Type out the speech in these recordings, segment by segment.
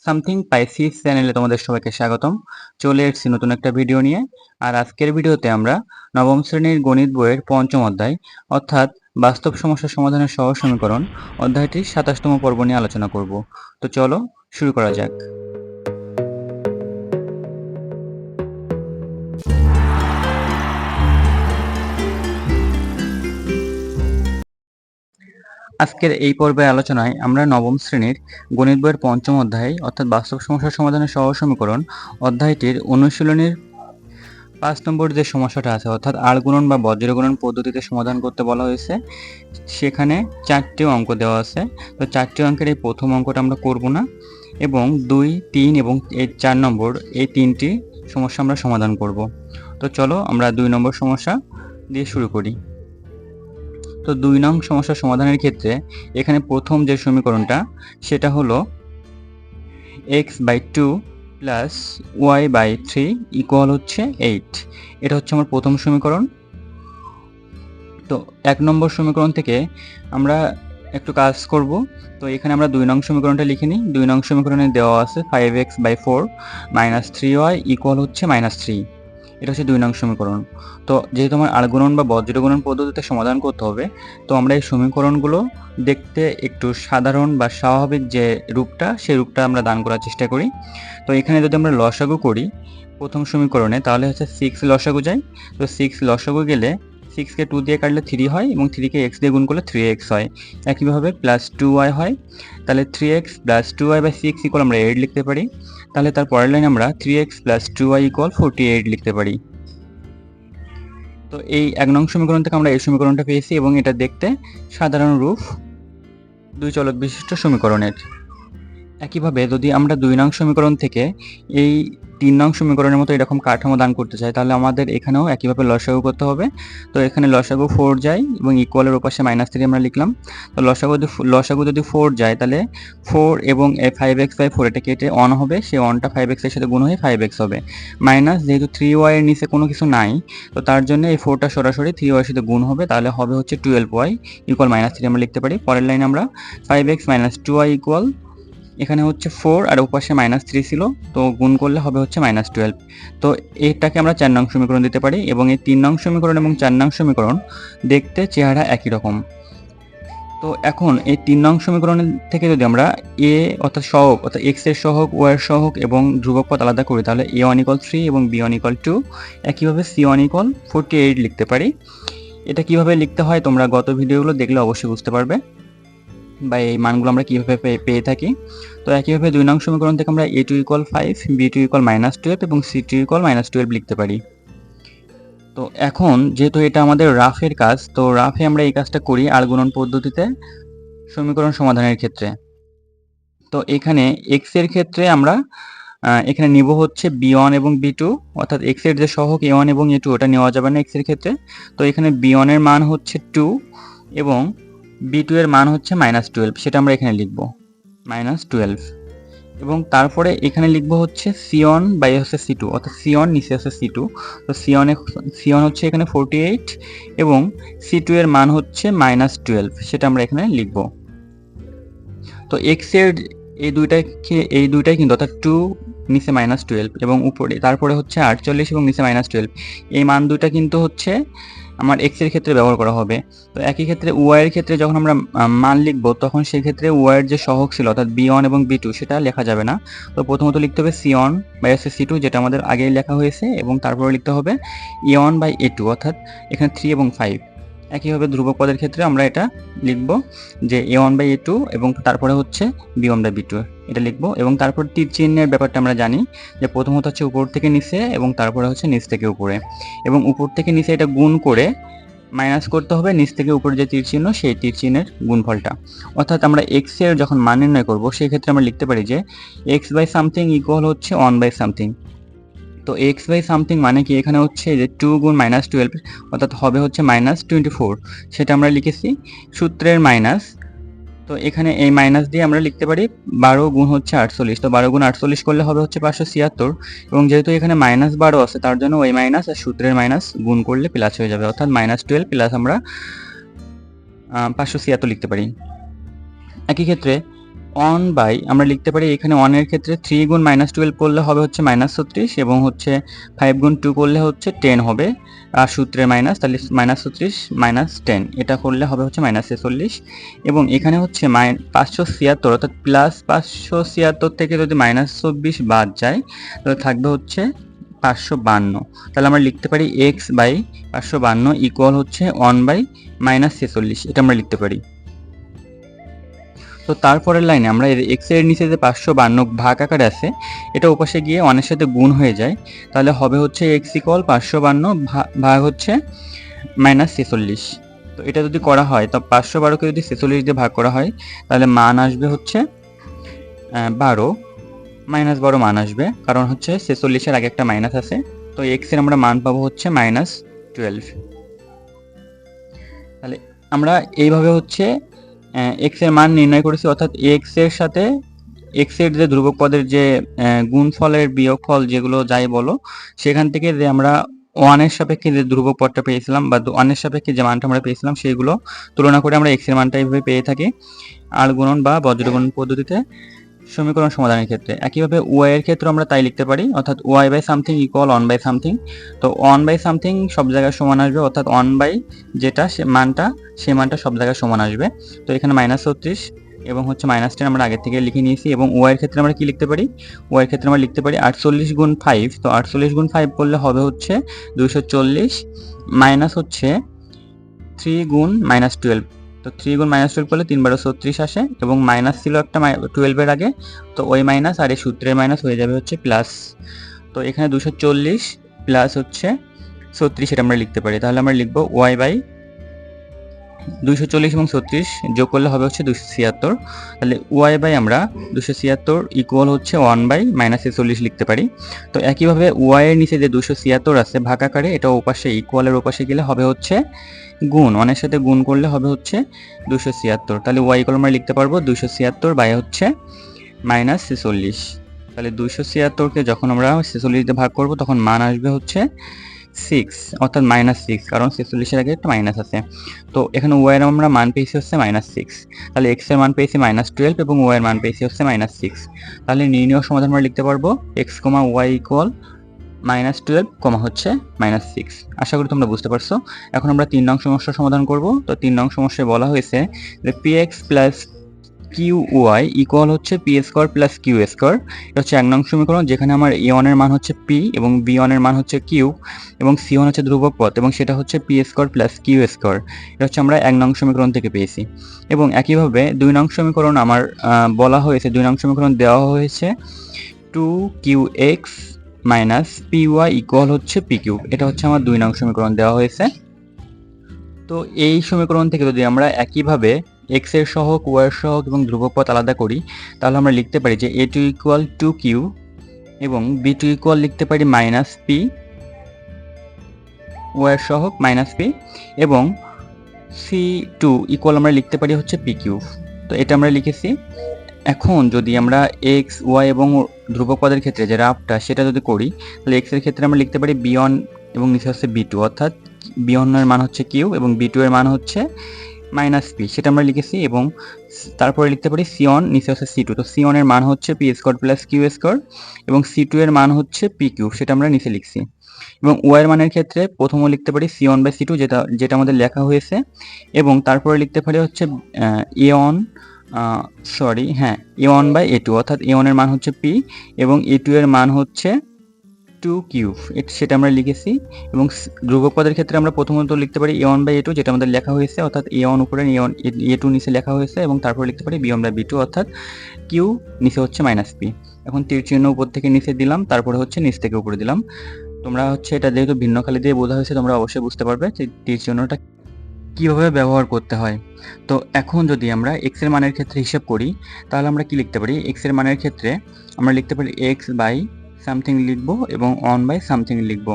Something Pisces চ্যানেলে তোমাদের সবাইকে স্বাগতম। চলে এসেছি নতুন একটা ভিডিও নিয়ে। আর আজকের ভিডিওতে আমরা নবম শ্রেণীর গণিত বইয়ের পঞ্চম অধ্যায় অর্থাৎ বাস্তব সমস্যা সমাধানের সহজ সমীকরণ অধ্যায়টির ২৭তম পর্ব নিয়ে আলোচনা করব। তো চলো শুরু করা যাক। আজকের এই পর্বের আলোচনায় আমরা নবম শ্রেণীর গণিত বইয়ের পঞ্চম অধ্যায় অর্থাৎ বাস্তব সমস্যা সমাধানের সহজ সমীকরণ অধ্যায়টির অনুশীলনীর ৫ নম্বর যে সমস্যাটা আছে অর্থাৎ আড় গুণন বা বজ্র গুণন পদ্ধতিতে সমাধান করতে বলা হয়েছে, সেখানে ৪টি অঙ্ক দেওয়া আছে। তো ৪টি অঙ্কের এই প্রথম অঙ্কটা আমরা করব না, এবং ২, ৩ এবং এই ৪ নম্বর এই ৩টি সমস্যা আমরা সমাধান করব। তো চলো আমরা ২ নম্বর সমস্যা দিয়ে শুরু করি। তো ২ নং সমস্যা সমাধানের ক্ষেত্রে এখানে প্রথম যে সমীকরণটা সেটা হলো x/2 প্লাস y/3 ইকুয়াল হচ্ছে 8। এটা হচ্ছে আমার প্রথম সমীকরণ। তো ১ নম্বর সমীকরণ থেকে আমরা একটু কাজ করব। তো এখানে আমরা ২ নং সমীকরণটা লিখে নিই। ২ নং সমীকরণে দেওয়া আছে 5x/4 মাইনাস 3y ইকুয়াল হচ্ছে -3। এটা হচ্ছে ২ নং সমীকরণ। তো যেহেতু আমার আড়গুণন বা বজ্রগুণন পদ্ধতিতে সমাধান করতে হবে, তো আমরা এই সমীকরণগুলো দেখতে একটু সাধারণ বা স্বাভাবিক যে রূপটা, সেই রূপটা আমরা দান করার চেষ্টা করি। তো এখানে যদি আমরা লসাগু করি প্রথম সমীকরণে, তাহলে হচ্ছে 6 লসাগু যায়। তো 6 লসাগু গেলে 6 কে 2 দিয়ে কাটলে 3 হয় এবং 3 কে x দিয়ে গুণ করলে 3x হয়। একইভাবে প্লাস 2y হয়। তাহলে 3x প্লাস 2y/6 ইকুয়াল আমরা 8 লিখতে পারি। তাহলে তার পরের লাইন আমরা 3x প্লাস 2y ইকুয়াল 48 লিখতে পারি। তো এই ১ নং সমীকরণ থেকে আমরা এই সমীকরণটা পেয়েছি এবং এটা দেখতে সাধারণ রূপ ২ চলক বিশিষ্ট সমীকরণের। একইভাবে যদি আমরা ২ নং সমীকরণ থেকে এই ৩ নং সমীকরণের মতো এরকম কাঠামো দান করতে চাই, তাহলে আমাদের এখানেও একইভাবে লসাগু করতে হবে। তো এখানে লসাগু 4 যায় এবং ইকুয়ালের ওপাশে -3 আমরা লিখলাম। তো লসাগু যদি 4 যায়, তাহলে 4 এবং 5x/4 এটা কেটে 1 হবে। সেই 1টা 5x এর সাথে গুণ হয়ে 5x হবে। মাইনাস যেহেতু 3y এর নিচে কোনো কিছু নাই, তো তার জন্য এই 4টা সরাসরি 3y এর সাথে গুণ হবে। তাহলে হবে হচ্ছে 12y ইকুয়াল -3 আমরা লিখতে পারি। পরের লাইন আমরা 5x - 2y ইকুয়াল, এখানে হচ্ছে 4 আর ওপাশে -3 ছিল, তো গুণ করলে হবে হচ্ছে -12। তো এটাকে আমরা ৪ নং সমীকরণ দিতে পারি এবং এই ৩ নং সমীকরণ এবং ৪ নং সমীকরণ দেখতে চেহারা একই রকম। তো এখন এই ৩ নং সমীকরণ থেকে যদি আমরা a অর্থাৎ সহগ অর্থাৎ x এর সহগ, y এর সহগ এবং ধ্রুবক পদ আলাদা করি, তাহলে a1 = 3 এবং b1 = 2। একইভাবে c1 = 48 লিখতে পারি। এটা কিভাবে লিখতে হয় তোমরা গত ভিডিওগুলো দেখলে অবশ্যই বুঝতে পারবে, বা এই মানগুলো আমরা কিভাবে পেয়ে থাকি। তো একইভাবে ২ নং সমীকরণ থেকে আমরা a2 = 5, b2 = -12 এবং c2 = -12 লিখতে পারি। তো এখন যেহেতু এটা আমাদের রাফের কাজ, তো রাফে আমরা এই কাজটা করি আড়গুণন পদ্ধতিতে সমীকরণ সমাধানের ক্ষেত্রে। তো এখানে x এর ক্ষেত্রে আমরা এখানে নিব হচ্ছে b1 এবং b2, অর্থাৎ x এর যে সহগ a1 এবং a2 ওটা নেওয়া যাবে না x এর ক্ষেত্রে। তো এখানে b1 এর মান হচ্ছে 2 এবং b2 এর মান হচ্ছে -12, সেটা আমরা এখানে লিখব -12। এবং তারপরে এখানে লিখব হচ্ছে c1 বাই হচ্ছে c2, অর্থাৎ c1 নিচে আছে c2। তো c1 হচ্ছে এখানে 48 এবং c2 এর মান হচ্ছে -12, সেটা আমরা এখানে লিখব। তো x এর এই দুইটাই কিন্তু অর্থাৎ 2 নিচে -12 এবং উপরে তারপরে হচ্ছে 48 এবং নিচে -12, এই মান দুইটা কিন্তু হচ্ছে আমার x এর ক্ষেত্রে ব্যবহার করা হবে। তো একই ক্ষেত্রে y এর ক্ষেত্রে যখন আমরা মান লিখব, তখন সেই ক্ষেত্রে y এর যে সহগ ছিল অর্থাৎ b1 এবং b2 সেটা লেখা যাবে না। তো প্রথমত লিখতে হবে c1 বাই c2, যেটা আমাদের আগেই লেখা হয়েছে, এবং তারপরে লিখতে হবে a1 বাই a2, অর্থাৎ এখানে 3 এবং 5। একইভাবে ধ্রুবক পদের ক্ষেত্রে আমরা এটা লিখব যে a1 বাই a2 এবং তারপরে হচ্ছে b1 বাই b2 এটা লিখব। এবং তারপর তীর চিহ্নের ব্যাপারটা আমরা জানি যে প্রথমত হচ্ছে উপর থেকে নিচে এবং তারপরে হচ্ছে নিচ থেকে উপরে, এবং উপর থেকে নিচে এটা গুণ করে মাইনাস করতে হবে নিচ থেকে উপরে যে তীর চিহ্ন সেই তীর চিহ্নের গুণফলটা। অর্থাৎ আমরা x এর যখন মান নির্ণয় করব, সেই ক্ষেত্রে আমরা লিখতে পারি যে x বাই সামথিং ইকুয়াল হচ্ছে 1 বাই সামথিং। তো x বাই সামথিং মানে কি, এখানে হচ্ছে যে 2 গুণ -12 অর্থাৎ হবে হচ্ছে -24, সেটা আমরা লিখেছি সূত্রের মাইনাস। তো এখানে এই মাইনাস দিয়ে আমরা লিখতে পারি 12 গুণ হচ্ছে 48। তো 12 গুণ 48 করলে হবে হচ্ছে 576, এবং যেহেতু এখানে -12 আছে তার জন্য ওই মাইনাস আর সূত্রের মাইনাস গুণ করলে প্লাস হয়ে যাবে, অর্থাৎ -12 প্লাস আমরা 576 লিখতে পারি। একই ক্ষেত্রে অন বাই আমরা লিখতে পারি এখানে অনের ক্ষেত্রে 3 গুণ -12 করলে হবে হচ্ছে -36 এবং হচ্ছে 5 গুণ 2 করলে হচ্ছে 10 হবে। আর সূত্রের মাইনাস, তাহলে -36 -10 এটা করলে হবে হচ্ছে -46 এবং এখানে হচ্ছে 576 অর্থাৎ প্লাস 576 থেকে যদি -24 বাদ যায় তাহলে থাকবে হচ্ছে 552। তাহলে আমরা লিখতে পারি x বাই 552 ইকুয়াল হচ্ছে 1 বাই -46 এটা আমরা লিখতে পারি। তো তারপরের লাইনে আমরা এক্স এর নিচে যে 552 ভাগ আকারে আছে এটা ওপাশে গিয়ে 1 এর সাথে গুণ হয়ে যায়, তাহলে হবে হচ্ছে এক্স ইকুয়াল 552 ভাগ হচ্ছে -46। তো এটা যদি করা হয় তো 512কে যদি 46 দিয়ে ভাগ করা হয় তাহলে মান আসবে হচ্ছে 12, -12 মান আসবে, কারণ হচ্ছে 46 এর আগে একটা মাইনাস আছে। তো এক্স এর আমরা মান পাবো হচ্ছে -12। তাহলে আমরা এইভাবে হচ্ছে এক্স এর মান নির্ণয় করেছি, অর্থাৎ এক্স এর সাথে এক্স এর যে ধ্রুবক পদের যে গুণফলের বিয়োগফল যেগুলো যাই বলো সেখান থেকে যে আমরা ওয়ানের সাপেক্ষে যে ধ্রুবক পদটা পেয়েছিলাম বা ওয়ানের সাপেক্ষে যে মানটা আমরা পেয়েছিলাম সেইগুলো তুলনা করে আমরা এক্স এর মানটা এইভাবে পেয়ে থাকি আর গুণন বা বজ্রগুণন পদ্ধতিতে সমীকরণ সমাধানের ক্ষেত্রে। একইভাবে ওয়াই এর ক্ষেত্রে আমরা তাই লিখতে পারি, অর্থাৎ y by something equal 1 by something. তো 1 বাই সামথিং সব জায়গায় সমান আসবে, অর্থাৎ 1 বাই যেটা সে মানটা সব জায়গায় সমান আসবে। তো এখানে -36 এবং হচ্ছে -10 আমরা আগে থেকে লিখে নিয়েছি। এবং ওয়াই এর ক্ষেত্রে আমরা কি লিখতে পারি, ওয়াই এর ক্ষেত্রে আমরা লিখতে পারি 48 গুণ 5। তো 48 গুণ 5 করলে হবে হচ্ছে 240 মাইনাস হচ্ছে 3 গুণ -12। তো 3 গুণ -12 করলে 3 × 36 আসে এবং মাইনাস ছিল একটা 12 এর আগে, তো ওই মাইনাস আর এই সূত্রের মাইনাস হয়ে যাবে হচ্ছে প্লাস। তো এখানে 240 প্লাস হচ্ছে 36 এটা আমরা লিখতে পারি। তাহলে আমরা লিখব ওয়াই বাই 240 এবং 36 যোগ করলে হবে হচ্ছে 276। তাহলে ওয়াই বাই আমরা 276 ইকুয়াল হচ্ছে 1 বাই -46 লিখতে পারি। তো একইভাবে ওয়াই এর নিচে যে 276 আছে ভাগ আকারে এটা ওপাশে ইকুয়ালের ওপাশে গেলে হবে হচ্ছে গুণ, অনেক সাথে গুণ করলে হবে হচ্ছে 276। তাহলে ওয়াই ইকুয়াল আমরা লিখতে পারবো 276 বাই হচ্ছে -46। তাহলে 276কে যখন আমরা 46 দিয়ে ভাগ করব তখন মান আসবে হচ্ছে 6, অর্থাৎ -6, কারণ 46 এর আগে একটা মাইনাস আছে। তো এখানে ওয়াই এর আমরা মান পেয়েছি হচ্ছে -6। তাহলে x এর মান পেয়েছি -12 এবং ওয়াই এর মান পেয়েছি হচ্ছে -6। তাহলে নির্ণয় সমাধান আমরা লিখতে পারবো x, y ইকুয়াল -12, হচ্ছে -6। আশা করি তোমরা বুঝতে পারছো। এখন আমরা 3 নং সমস্যার সমাধান করব। তো 3 নং সমস্যায় বলা হয়েছে যে px প্লাস qy ইকুয়াল হচ্ছে p square plus q square. এটা হচ্ছে 1 নং সমীকরণ, যেখানে আমার a1 এর মান হচ্ছে p এবং b1 এর মান হচ্ছে q এবং c1 হচ্ছে ধ্রুবক পদ এবং সেটা হচ্ছে p square plus q square. এটা হচ্ছে আমরা 1 নং সমীকরণ থেকে পেয়েছি। এবং একইভাবে 2 নং সমীকরণ আমার বলা হয়েছে, 2 নং সমীকরণ দেওয়া হয়েছে 2qx minus p y equal হচ্ছে পি কিউব। এটা হচ্ছে আমার 2 নং সমীকরণ দেওয়া হয়েছে। তো এই সমীকরণ থেকে যদি আমরা একইভাবে x এর সহগ, y এর সহগ এবং ধ্রুবক পদ আলাদা করি তাহলে আমরা লিখতে পারি যে a2 ইকুয়াল 2q এবং b2 ইকুয়াল লিখতে পারি মাইনাস পি, y এর সহগ মাইনাস পি এবং c2 ইকুয়াল আমরা লিখতে পারি হচ্ছে পি কিউব। তো এটা আমরা লিখেছি। এখন যদি আমরা x, y এবং ধ্রুবক পদের ক্ষেত্রে যে রাফটা সেটা যদি করি তাহলে x এর ক্ষেত্রে আমরা লিখতে পারি b1 এবং নিচে হচ্ছে b2, অর্থাৎ b1 এর মান হচ্ছে q এবং b2 এর মান হচ্ছে মাইনাস p, সেটা আমরা লিখেছি। এবং তারপরে লিখতে পারি c1 নিচে হচ্ছে c2। তো c1 এর মান হচ্ছে p square plus q square এবং c2 এর মান হচ্ছে p কিউব, সেটা আমরা নিচে লিখছি। এবং y এর মানের ক্ষেত্রে প্রথমে লিখতে পারি c1 বাই c2 যেটা আমাদের লেখা হয়েছে এবং তারপরে লিখতে পারি হচ্ছে a1 a1 বাই a2, অর্থাৎ a1 এর মান হচ্ছে p এবং a2 এর মান হচ্ছে 2 কিউব, সেটা আমরা লিখেছি। এবং ধ্রুবক পদের ক্ষেত্রে আমরা প্রথমত লিখতে পারি a1 বাই a2 যেটা আমাদের লেখা হয়েছে, অর্থাৎ a1 উপরে a2 নিচে লেখা হয়েছে এবং তারপর লিখতে পারি b1 বাই b2, অর্থাৎ q নিচে হচ্ছে মাইনাস p। এখন তীর চিহ্ন উপর থেকে নিচে দিলাম, তারপরে হচ্ছে নিচ থেকে উপরে দিলাম। তোমরা হচ্ছে এটা যেহেতু ভিন্ন খালি দিয়ে বোঝা হয়েছে তোমরা অবশ্যই বুঝতে পারবে যে তীর চিহ্নটা কিভাবে ব্যবহার করতে হয়। তো এখন যদি আমরা x এর মানের ক্ষেত্রে হিসাব করি তাহলে আমরা কি লিখতে পারি, x এর মানের ক্ষেত্রে আমরা লিখতে পারি x বাই সামথিং লিখব এবং 1 বাই সামথিং লিখব।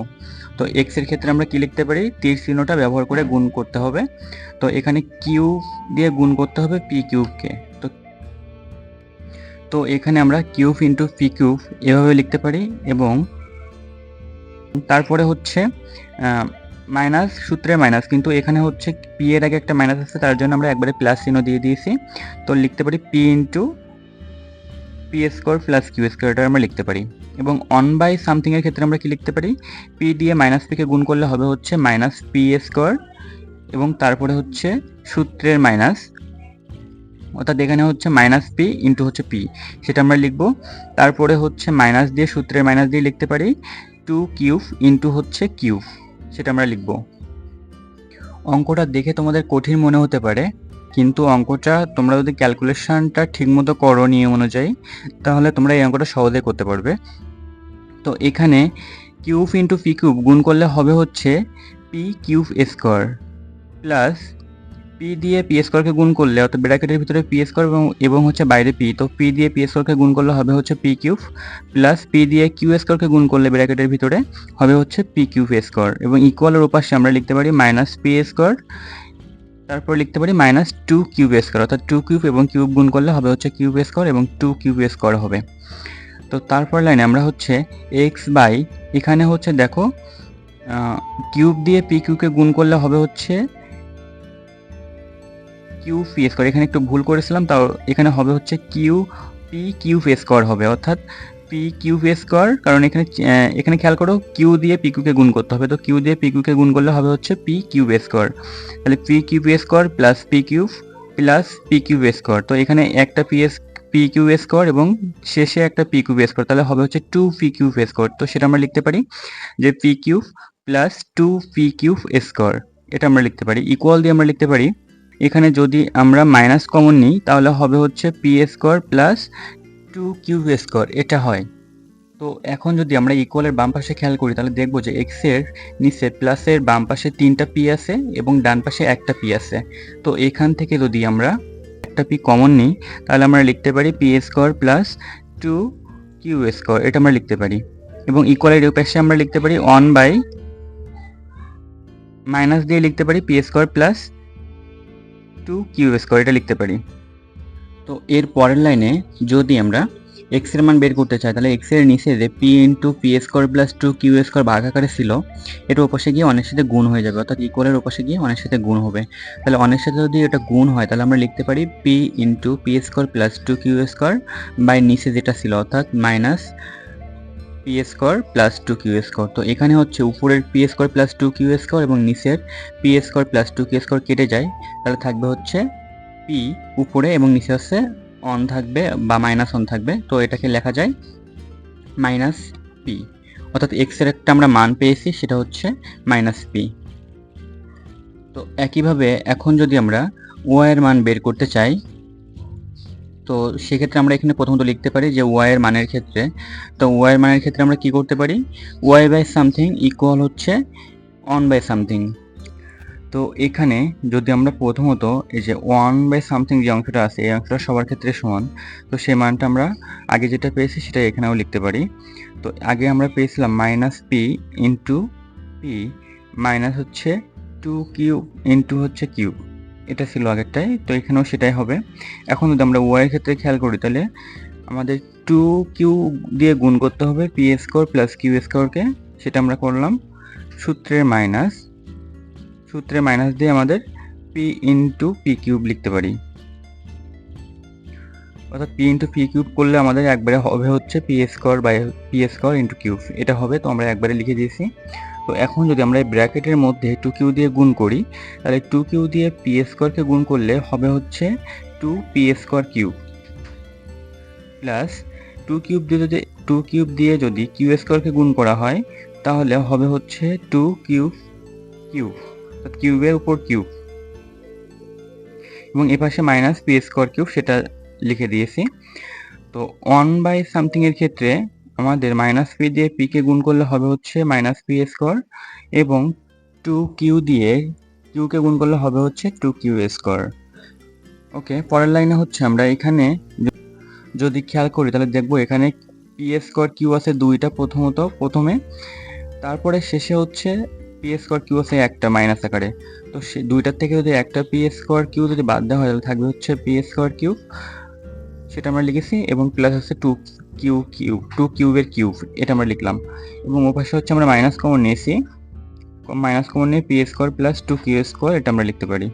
তো x এর ক্ষেত্রে আমরা কি লিখতে পারি, তীর চিহ্নটা ব্যবহার করে গুণ করতে হবে। তো এখানে কিউব দিয়ে গুণ করতে হবে p কিউবকে। তো এখানে আমরা কিউব ইন্টু পি কিউব এভাবে লিখতে পারি এবং তারপরে হচ্ছে মাইনাস, সূত্রে মাইনাস, কিন্তু এখানে হচ্ছে পি এর আগে একটা মাইনাস আছে তার জন্য আমরা একবারে প্লাস চিহ্ন দিয়ে দিয়েছি। তো লিখতে পারি p into p square plus q square এটা আমরা লিখতে পারি। এবং অন বাই সামথিং এর ক্ষেত্রে আমরা কি লিখতে পারি, পি দিয়ে মাইনাস পিকে গুণ করলে হবে হচ্ছে মাইনাস পি স্কোয়ার, এবং তারপরে হচ্ছে সূত্রের মাইনাস, অর্থাৎ এখানে হচ্ছে মাইনাস পি ইন্টু হচ্ছে পি, সেটা আমরা লিখব। তারপরে হচ্ছে মাইনাস দিয়ে সূত্রের মাইনাস দিয়ে লিখতে পারি টু কিউব ইন্টু হচ্ছে কিউব, সেটা আমরা লিখব। অঙ্কটা দেখে তোমাদের কঠিন মনে হতে পারে, কিন্তু অঙ্কটা তোমরা যদি ক্যালকুলেশনটা ঠিকমতো করো নিয়ম অনুযায়ী, তাহলে তোমরা এই অঙ্কটা সহজে করতে পারবে। তো এখানে কিউব ইন্টু পি কিউব গুণ করলে হবে হচ্ছে p cube square, plus P দিয়ে পি স্কোয়ারকে গুণ করলে, অর্থাৎ ব্র্যাকেটের ভিতরে পি স্কোয়ার এবং হচ্ছে বাইরে পি, তো পি দিয়ে পি স্কোয়ারকে গুণ করলে হবে হচ্ছে পি কিউব, প্লাস পি দিয়ে কিউ স্কোয়ারকে গুণ করলে ব্র্যাকেটের ভিতরে হবে হচ্ছে পি কিউব স্কোয়ার, এবং ইকুয়ালের ওপাশে আমরা লিখতে পারি মাইনাস পি স্কোয়ার, তারপর লিখতে পারি মাইনাস টু কিউব স্কোয়ার, অর্থাৎ টু কিউব এবং কিউব গুণ করলে হবে হচ্ছে কিউব স্কোয়ার এবং টু কিউব স্কোয়ার হবে। তো তারপর লাইনে আমরা হচ্ছে এক্স বাই, এখানে হচ্ছে দেখো কিউব দিয়ে পি কিউকে গুণ করলে হবে হচ্ছে কিউ পি স্কোয়ার, এখানে একটু ভুল করেছিলাম, তাও এখানে হবে হচ্ছে কিউ পি কিউব স্কোয়ার হবে, অর্থাৎ পি কিউব স্কোয়ার, কারণ এখানে খেয়াল করো কিউ দিয়ে পি কিউকে গুণ করতে হবে, তো কিউ দিয়ে পি কিউকে গুণ করলে হবে হচ্ছে পি কিউব স্কোয়ার, তাহলে P cube square plus P cube plus P cube square, তো এখানে একটা পি কিউব স্কোয়ার এবং শেষে একটা পি কিউব স্কোয়ার, তাহলে হবে হচ্ছে টু পি কিউব স্কোয়ার, তো সেটা আমরা লিখতে পারি যে p cube plus two p cube square, এটা আমরা লিখতে পারি। ইকুয়াল দিয়ে আমরা লিখতে পারি, এখানে যদি আমরা মাইনাস কমন নিই তাহলে হবে হচ্ছে p square plus two cube square, এটা হয়। তো এখন যদি আমরা ইকুয়ালের বাম পাশে খেয়াল করি তাহলে দেখবো যে এক্স এর নিচে প্লাসের বাম পাশে 3টা পি আছে এবং ডান পাশে একটা পি আছে, তো এখান থেকে যদি আমরা একটা পি কমন নিই তাহলে আমরা লিখতে পারি p square plus two q square, এটা আমরা লিখতে পারি। এবং ইকুয়ালের এই পাশে আমরা লিখতে পারি অন বাই মাইনাস দিয়ে লিখতে পারি p square plus two q square, এটা লিখতে পারি। তো এর পরের লাইনে যদি আমরা এক্স এর মান বের করতে চাই তাহলে এক্স এর নিচে যে p into p square plus two q square ভাগ আকারে ছিল, এটা ওপাশে গিয়ে অনেক সাথে গুণ হয়ে যাবে, অর্থাৎ ইকুয়ালের ওপাশে গিয়ে অনেক সাথে গুণ হবে। তাহলে অনেক সাথে যদি এটা গুণ হয় তাহলে আমরা লিখতে পারি p into p square plus two q square by নিচে যেটা ছিল অর্থাৎ minus p square plus two q square. তো এখানে হচ্ছে উপরের p square plus two q square এবং নিচের p square plus two q square কেটে যায়, তাহলে থাকবে হচ্ছে পি উপরে এবং নিচে হচ্ছে অন থাকবে বা মাইনাস অন থাকবে, তো এটাকে লেখা যায় মাইনাস পি, অর্থাৎ এক্স এর একটা আমরা মান পেয়েছি সেটা হচ্ছে মাইনাস পি। তো একইভাবে এখন যদি আমরা ওয়াই এর মান বের করতে চাই তো সেক্ষেত্রে আমরা এখানে প্রথমত লিখতে পারি যে ওয়াই এর মানের ক্ষেত্রে, তো ওয়াই এর মানের ক্ষেত্রে আমরা কি করতে পারি, ওয়াই বাই সামথিং ইকুয়াল হচ্ছে অন বাই সামথিং। তো এখানে যদি আমরা প্রথমত এই যে ওয়ান বাই সামথিং যে অংশটা আছে এই অংশটা সবার ক্ষেত্রে সমান, তো সেই মানটা আমরা আগে যেটা পেয়েছি সেটা এখানেও লিখতে পারি। তো আগে আমরা পেয়েছিলাম minus P into P minus হচ্ছে টু কিউব ইন্টু হচ্ছে কিউব, এটা ছিল আগেরটাই, তো এখানেও সেটাই হবে। এখন যদি আমরা ওয়াইয়ের ক্ষেত্রে খেয়াল করি তাহলে আমাদের টু কিউ দিয়ে গুণ করতে হবে পি স্কোয়ার প্লাস কিউ স্কোয়ারকে, সেটা আমরা করলাম। সূত্রের মাইনাস দিয়ে আমাদের পি ইন্টু পি কিউব লিখতে পারি, অর্থাৎ পি ইন্টু পি কিউব করলে আমাদের একবারে হবে হচ্ছে p square by p square into cube, এটা হবে। তো আমরা একবারে লিখে দিয়েছি। তো এখন যদি আমরা এই ব্র্যাকেটের মধ্যে টু কিউ দিয়ে গুণ করি তাহলে টু কিউ দিয়ে পি স্কোয়ারকে গুণ করলে হবে হচ্ছে two p square cube plus two cube দিয়ে যদি কিউ স্কোয়ারকে গুণ করা হয় তাহলে হবে হচ্ছে টু কিউব কিউব, কিউবের উপর কিউব, এবং এপাশে মাইনাস পি স্কোয়ার কিউব সেটা লিখে দিয়েছি। তো ওয়ান বাই সামথিং এর ক্ষেত্রে আমাদের মাইনাস পি দিয়ে পি কে গুণ করলে হবে হচ্ছে মাইনাস পি স্কোয়ার, এবং টু কিউ দিয়ে কিউকে গুণ করলে হবে হচ্ছে টু কিউ স্কোয়ার। ওকে, পরের লাইনে হচ্ছে আমরা এখানে যদি খেয়াল করি তাহলে দেখবো এখানে পি স্কোয়ার কিউ আছে দুইটা প্রথমে, তারপরে শেষে হচ্ছে পি স্কোয়ার কিউ আছে একটা মাইনাস আকারে, তো সে দুইটার থেকে যদি একটা পি স্কোয়ার কিউ যদি বাদ দেওয়া হয় তাহলে থাকবে হচ্ছে পি স্কোয়ার কিউব, সেটা আমরা লিখেছি, এবং প্লাস হচ্ছে টু কিউবের কিউব, এটা আমরা লিখলাম। এবং ওপাশে হচ্ছে আমরা মাইনাস কমন নিয়েছি, মাইনাস কমন নিয়ে p square plus two q square এটা আমরা লিখতে পারি।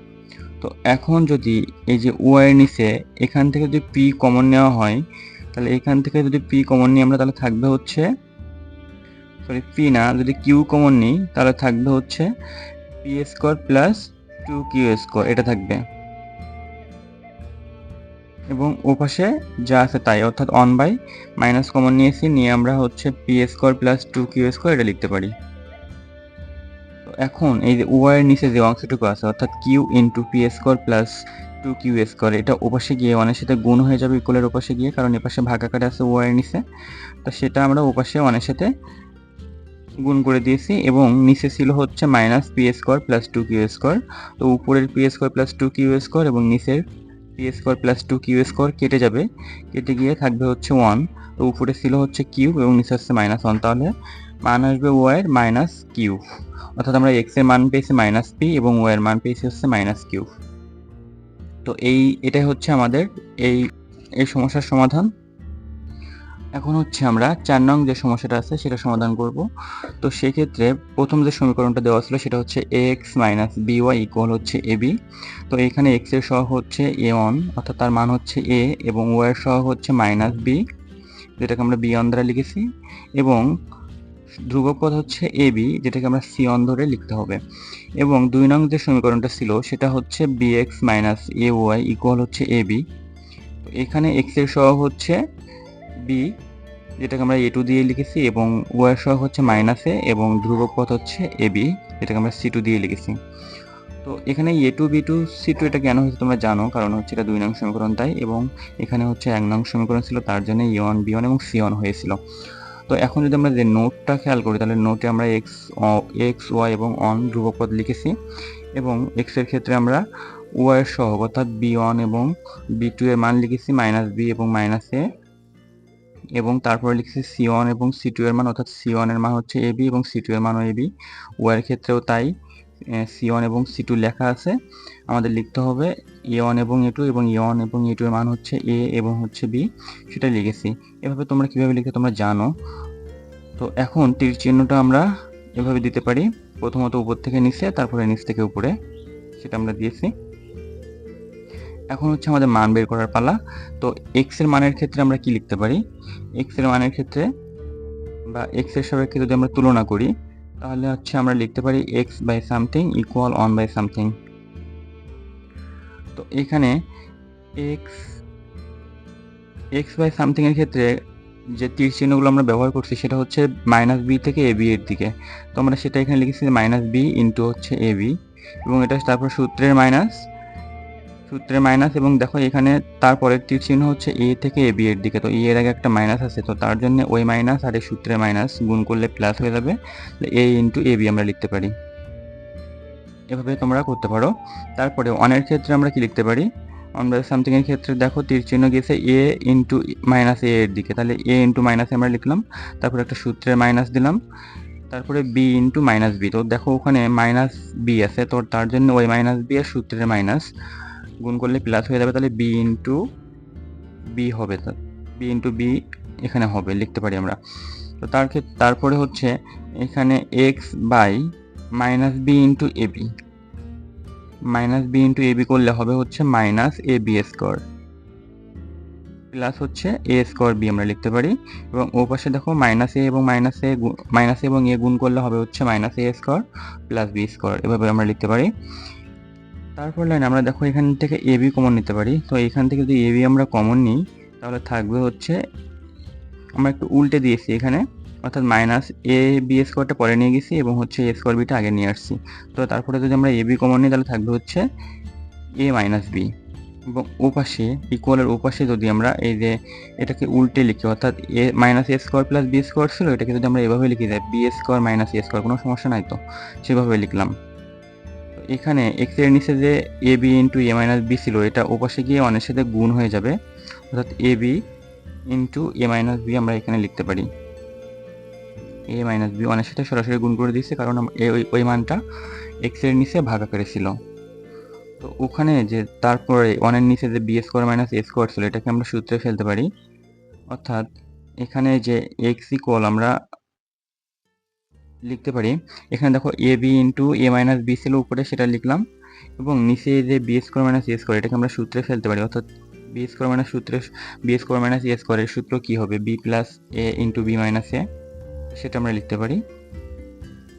তো এখন যদি এই যে ওয়াই এর নিচে এখান থেকে যদি পি কমন নেওয়া হয় তাহলে এখান থেকে যদি পি কমন নিই আমরা, তাহলে থাকবে হচ্ছে, সরি পি না, যদি কিউ কমন নিই তাহলে থাকবে হচ্ছে p square plus 2q square, এটা থাকবে। এবং ওপাশে যা আছে তাই, অর্থাৎ 1 বাই মাইনাস কমন নিয়েছি, নিয়ে আমরা হচ্ছে p square plus 2q square এটা লিখতে পারি। তো এখন এই যে ওয়াই এর নিচে যে অংশটুকু আছে, অর্থাৎ q into p square plus 2q square, এটা ওপাশে গিয়ে 1 এর সাথে গুণ হয়ে যাবে ইকুয়ালের ওপাশে গিয়ে, কারণ এপাশে ভাগ আকারে আছে ওয়াই এর নিচে। তো সেটা আমরা ওপাশে 1 এর সাথে গুণ করে দিয়েছি, এবং নিচে ছিল হচ্ছে minus p square plus 2q square. তো উপরের p square plus 2q square এবং নিচের p square plus 2q square কেটে যাবে, কেটে গিয়ে থাকবে হচ্ছে 1। তো উপরে ছিল হচ্ছে কিউব এবং নিচে হচ্ছে -1, তাহলে মান আসবে ওয়াই এর মাইনাস কিউব। অর্থাৎ আমরা এক্স এর মান পেয়েছি মাইনাস পি এবং ওয়াই এর মান পেয়েছি হচ্ছে মাইনাস কিউব। তো এটাই হচ্ছে আমাদের এই সমস্যার সমাধান। এখন হচ্ছে আমরা 4 নং যে সমস্যাটা আছে সেটা সমাধান করব। তো সেক্ষেত্রে প্রথম যে সমীকরণটা দেওয়া ছিল সেটা হচ্ছে ax মাইনাস by ইকুয়াল হচ্ছে ab। তো এখানে x এর সহগ হচ্ছে a1, অর্থাৎ তার মান হচ্ছে a, এবং y এর সহগ হচ্ছে মাইনাস b, যেটাকে আমরা b1 দ্বারা লিখেছি, এবং ধ্রুবক পদ হচ্ছে ab, যেটাকে আমরা c1 ধরে লিখতে হবে। এবং 2 নং যে সমীকরণটা ছিল সেটা হচ্ছে bx মাইনাস ay ইকুয়াল হচ্ছে ab। তো এখানে x এর সহগ হচ্ছে b, যেটাকে আমরা a2 দিয়ে লিখেছি, এবং y এর সহগ হচ্ছে মাইনাস a, এবং ধ্রুবক পদ হচ্ছে ab, যেটাকে আমরা c2 দিয়ে লিখেছি। তো এখানে a2 b2 c2 এটা কেন হয়েছে তোমরা জানো, কারণ হচ্ছে এটা 2 নং সমীকরণ তাই, এবং এখানে হচ্ছে 1 নং সমীকরণ ছিল, তার জন্য a1 b1 এবং c1 হয়েছিল। তো এখন যদি আমরা যে নোটটা খেয়াল করি, তাহলে নোটে আমরা x y এবং অন ধ্রুবক পদ লিখেছি, এবং x এর ক্ষেত্রে আমরা y এর সহগ অর্থাৎ b1 এবং b2 এর মান লিখেছি মাইনাস b এবং মাইনাস a, এবং তারপরে লিখেছি c1 এবং c2 এর মান, অর্থাৎ c1 এর মান হচ্ছে ab এবং c2 এর মানও ab। y এর ক্ষেত্রেও তাই, c1 এবং c2 লেখা আছে, আমাদের লিখতে হবে a1 এবং a2, এবং a1 এবং a2 এর মান হচ্ছে a এবং হচ্ছে b, সেটা লিখেছি। এভাবে তোমরা কিভাবে লিখতে তোমরা জানো। তো এখন তীর চিহ্নটা আমরা এভাবে দিতে পারি, প্রথমত উপর থেকে নিচে, তারপরে নিচ থেকে উপরে, সেটা আমরা দিয়েছি। এখন হচ্ছে আমাদের মান বের করার পালা। তো x এর মানের ক্ষেত্রে আমরা কি লিখতে পারি, x এর মানের ক্ষেত্রে বা x এর সাপেক্ষে যদি আমরা তুলনা করি, তাহলে হচ্ছে আমরা লিখতে পারি x by something equal 1 by something. তো এখানে x বাই সামথিং এর ক্ষেত্রে যে তীর চিহ্নগুলো আমরা ব্যবহার করছি সেটা হচ্ছে মাইনাস বি থেকে এ বি এর দিকে। তো আমরা সেটা এখানে লিখেছি মাইনাস বি ইন্টু হচ্ছে এ বি, এবং এটা তারপর সূত্রের মাইনাস, এবং দেখো এখানে তারপরের তীর চিহ্ন হচ্ছে এ থেকে এ বি এর দিকে। তো এর আগে একটা মাইনাস আছে, তো তার জন্য ওই মাইনাস আর এই সূত্রের মাইনাস গুণ করলে প্লাস হয়ে যাবে, এ ইন্টু এ বি আমরা লিখতে পারি। এভাবে তোমরা করতে পারো। তারপরে অনের ক্ষেত্রে আমরা কি লিখতে পারি, 1 বাই সামথিং এর ক্ষেত্রে দেখো তীর চিহ্ন গিয়েছে এ ইন্টু মাইনাস এ এর দিকে, তাহলে এ ইন্টু মাইনাস আমরা লিখলাম, তারপরে একটা সূত্রের মাইনাস দিলাম, তারপরে বি ইন্টু মাইনাস বি। তো দেখো ওখানে মাইনাস বি আছে, তো তার জন্য ওই মাইনাস বি আর সূত্রের মাইনাস গুণ করলে প্লাস হয়ে যাবে, তাহলে বি ইন্টু বি হবে, বি ইন্টু বি এখানে হবে, লিখতে পারি আমরা। তো তারপরে হচ্ছে এখানে x by minus B into a b, minus B into a b করলে হবে হচ্ছে minus a b square plus হচ্ছে এ স্কোয়ার বি আমরা লিখতে পারি। এবং ও পাশে দেখো মাইনাস এ এবং মাইনাস এবং এ গুণ করলে হবে হচ্ছে minus A square plus B square, এভাবে আমরা লিখতে পারি। তারপর লাইন আমরা দেখো এখান থেকে এ বি কমন নিতে পারি। তো এখান থেকে যদি এ বি আমরা কমন নিই তাহলে থাকবে হচ্ছে, আমরা একটু উল্টে দিয়েছি এখানে, অর্থাৎ মাইনাস এ বি স্কোয়ারটা পরে নিয়ে গেছি এবং হচ্ছে এ স্কোয়ার বিটা আগে নিয়ে আসছি। তো তারপরে যদি আমরা এ বি কমন নিই তাহলে থাকবে হচ্ছে এ মাইনাস বি, এবং ওপাশে ইকুয়ালের ওপাশে যদি আমরা এই যে এটাকে উল্টে লিখি, অর্থাৎ এ minus A square plus B square ছিল, এটাকে যদি আমরা এভাবে লিখি যায় B square minus A square, কোনো সমস্যা নাই, তো সেভাবে লিখলাম। এখানে এক্স এর নিচে যে A B into A minus B ছিল, এটা ওপাশে গিয়ে অনের সাথে গুণ হয়ে যাবে, অর্থাৎ A B into A minus B আমরা এখানে লিখতে পারি। এ মাইনাস বি অনের সাথে সরাসরি গুণ করে দিয়েছে, কারণ ওই মানটা এক্স এর নিচে ভাগ আকারে ছিল। তো ওখানে যে তারপরে ওয়ানের নিচে যে B square minus A square ছিল, এটাকে আমরা সূত্রে ফেলতে পারি, অর্থাৎ এখানে যে এক্স ইকুয়াল আমরা লিখতে পারি, এখানে দেখো A B into A minus B ছিল উপরে, সেটা লিখলাম, এবং নিচে যে B square minus A square এটাকে আমরা সূত্রে ফেলতে পারি, অর্থাৎ বি স্কোয়ার মাইনাস সূত্রে বি স্কোয়ার মাইনাস এ স্কোয়ারের সূত্র কি হবে? বি প্লাস এ ইন্টু বি মাইনাস এ, সেটা আমরা লিখতে পারি।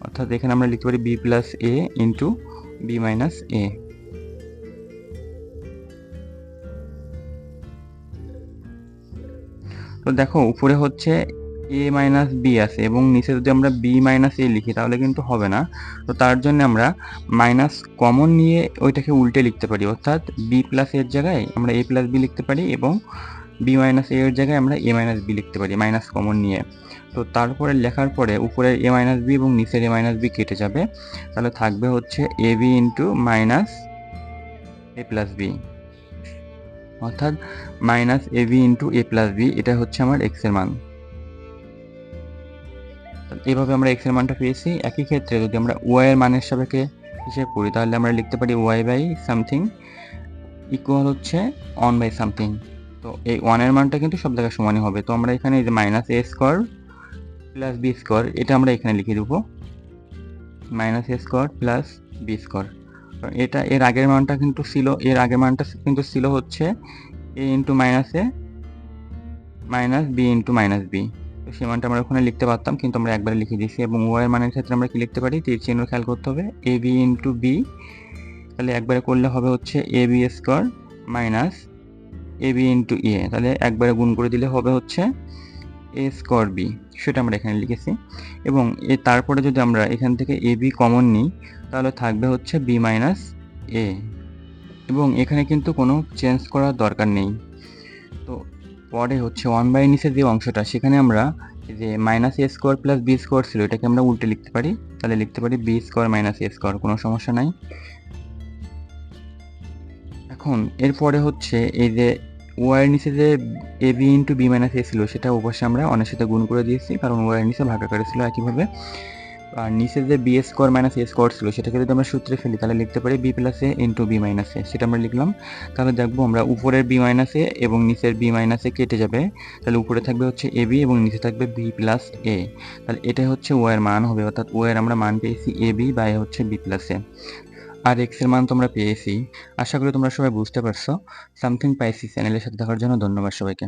অর্থাৎ এখানে আমরা লিখতে পারি বি প্লাস এ ইন্টু বি মাইনাস এ। তো দেখো উপরে হচ্ছে এ মাইনাস বি আছে এবং নিচে যদি আমরা বি মাইনাস এ লিখি তাহলে কিন্তু হবে না। তো তার জন্য আমরা মাইনাস কমন নিয়ে ওইটাকে উল্টে লিখতে পারি, অর্থাৎ বি প্লাস এর জায়গায় আমরা এ প্লাস বি লিখতে পারি এবং বি মাইনাস এর জায়গায় আমরা এ মাইনাস বি লিখতে পারি মাইনাস কমন নিয়ে। তো তারপরে লেখার পরে উপরের এ মাইনাস বি এবং নিচের এ মাইনাস বি কেটে যাবে, তাহলে থাকবে হচ্ছে A B into minus A plus B, অর্থাৎ minus a B into A plus B, এটা হচ্ছে আমার এক্স এর মান। এইভাবে আমরা এক্স এর মানটা পেয়েছি। একই ক্ষেত্রে যদি আমরা ওয়াই এর মানের সাপেক্ষে হিসেব করি তাহলে আমরা লিখতে পারি ওয়াই বাই সামথিং ইকুয়াল হচ্ছে 1 বাই সামথিং। তো এই 1 এর মানটা কিন্তু সব জায়গায় সমানই হবে। তো আমরা এখানে এই যে minus A square plus B square, এটা আমরা এখানে লিখে দেবো minus A square plus B square. এটা এর আগের মানটা কিন্তু ছিল হচ্ছে A into minus A minus B into minus B. তো সেই মানটা আমরা ওখানে লিখতে পারতাম, কিন্তু আমরা একবারে লিখে দিয়েছি। এবং ওয়াই এর মানের ক্ষেত্রে আমরা কি লিখতে পারি? তীর চিহ্ন খেয়াল করতে হবে, এ বি ইন্টু বি, তাহলে একবারে করলে হবে হচ্ছে এ b square minus a B into এ, তাহলে একবারে গুণ করে দিলে হবে হচ্ছে এ স্কোয়ার বি, সেটা আমরা এখানে লিখেছি। এবং তারপরে যদি আমরা এখান থেকে এ বি কমন নিই তাহলে থাকবে হচ্ছে বি মাইনাস এ, এবং এখানে কিন্তু কোনো চেঞ্জ করার দরকার নেই। তো পরে হচ্ছে 1 বাই নিচের যে অংশটা, সেখানে আমরা যে minus A square plus B square ছিল এটাকে আমরা উল্টে লিখতে পারি, তাহলে লিখতে পারি B square minus A square, কোনো সমস্যা নাই। এখন এরপরে হচ্ছে এই যে ওয়াইয়ের নিচে যে A B into B minus এ ছিল সেটা অবশ্যই আমরা অনের সাথে গুণ করে দিয়েছি, কারণ ওয়াইয়ের নিচে ভাগাকারে ছিল একইভাবে। আর নিচে যে B square minus A square ছিল সেটাকে যদি আমরা সূত্রে ফেলি তাহলে লিখতে পারি বি প্লাস এ ইন্টু বি মাইনাস এ, সেটা আমরা লিখলাম। তাহলে দেখবো আমরা উপরের বি মাইনাস এ এবং নিচের বি মাইনাস এ কেটে যাবে, তাহলে উপরে থাকবে হচ্ছে এ বি এবং নিচে থাকবে বি প্লাস এ। তাহলে এটাই হচ্ছে ওয়াইয়ের মান হবে, অর্থাৎ ওয়াইয়ের আমরা মান পেয়েছি এ বি বাই হচ্ছে বি প্লাস এ। আর এক্স এর মান তোমরা পেয়েছি। আশা করি তোমরা সবাই বুঝতে পারছো। সামথিং পাইসি চ্যানেলের সাথে থাকার জন্য ধন্যবাদ সবাইকে।